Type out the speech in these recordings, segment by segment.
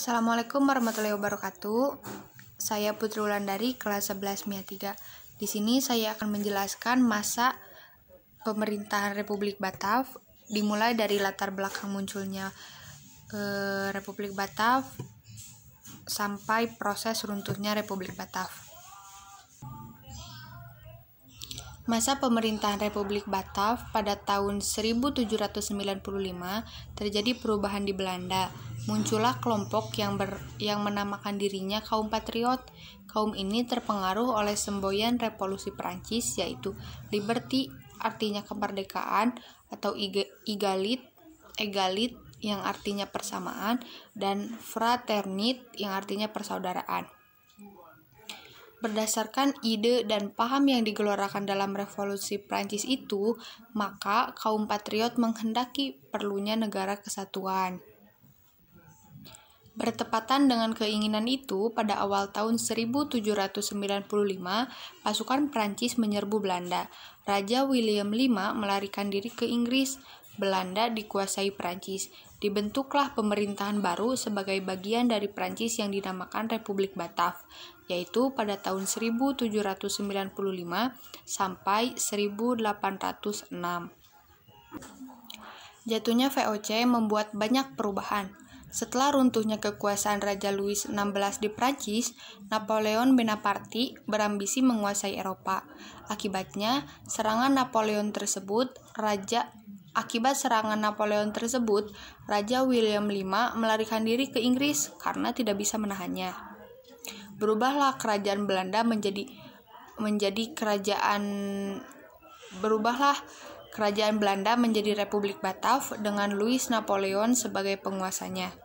Assalamualaikum warahmatullahi wabarakatuh. Saya Putri Wulandari, kelas 11 MIA 3. Di sini saya akan menjelaskan masa pemerintahan Republik Batav, dimulai dari latar belakang munculnya Republik Batav sampai proses runtuhnya Republik Batav. Masa pemerintahan Republik Batav pada tahun 1795 terjadi perubahan di Belanda. Muncullah kelompok yang menamakan dirinya kaum patriot. Kaum ini terpengaruh oleh semboyan revolusi Prancis, yaitu liberty artinya kemerdekaan atau egalit yang artinya persamaan, dan fraternit yang artinya persaudaraan. Berdasarkan ide dan paham yang digelorakan dalam revolusi Prancis itu, maka kaum patriot menghendaki perlunya negara kesatuan. Bertepatan dengan keinginan itu, pada awal tahun 1795, pasukan Prancis menyerbu Belanda. Raja William V melarikan diri ke Inggris. Belanda dikuasai Prancis. Dibentuklah pemerintahan baru sebagai bagian dari Prancis yang dinamakan Republik Batav, yaitu pada tahun 1795 sampai 1806. Jatuhnya VOC membuat banyak perubahan. Setelah runtuhnya kekuasaan Raja Louis XVI di Prancis, Napoleon Bonaparte berambisi menguasai Eropa. Akibat serangan Napoleon tersebut, Raja William V melarikan diri ke Inggris karena tidak bisa menahannya. Berubahlah kerajaan Belanda menjadi Republik Batav dengan Louis Napoleon sebagai penguasanya.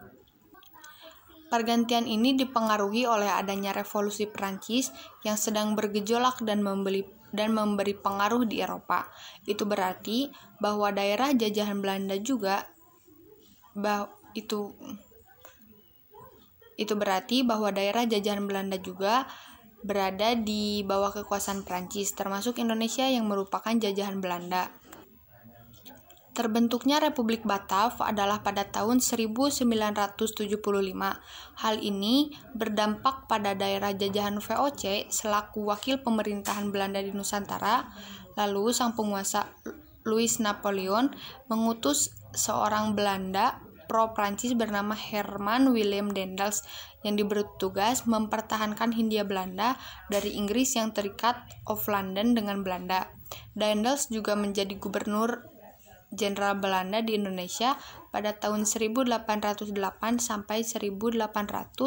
Pergantian ini dipengaruhi oleh adanya revolusi Prancis yang sedang bergejolak dan memberi pengaruh di Eropa. Itu berarti bahwa daerah jajahan Belanda juga berada di bawah kekuasaan Prancis, termasuk Indonesia yang merupakan jajahan Belanda. Terbentuknya Republik Batav adalah pada tahun 1975. Hal ini berdampak pada daerah jajahan VOC selaku wakil pemerintahan Belanda di Nusantara. Lalu sang penguasa Louis Napoleon mengutus seorang Belanda pro-Prancis bernama Herman Willem Daendels yang diberi tugas mempertahankan Hindia Belanda dari Inggris yang terikat of London dengan Belanda. Daendels juga menjadi gubernur Jenderal Belanda di Indonesia pada tahun 1808 sampai 1811.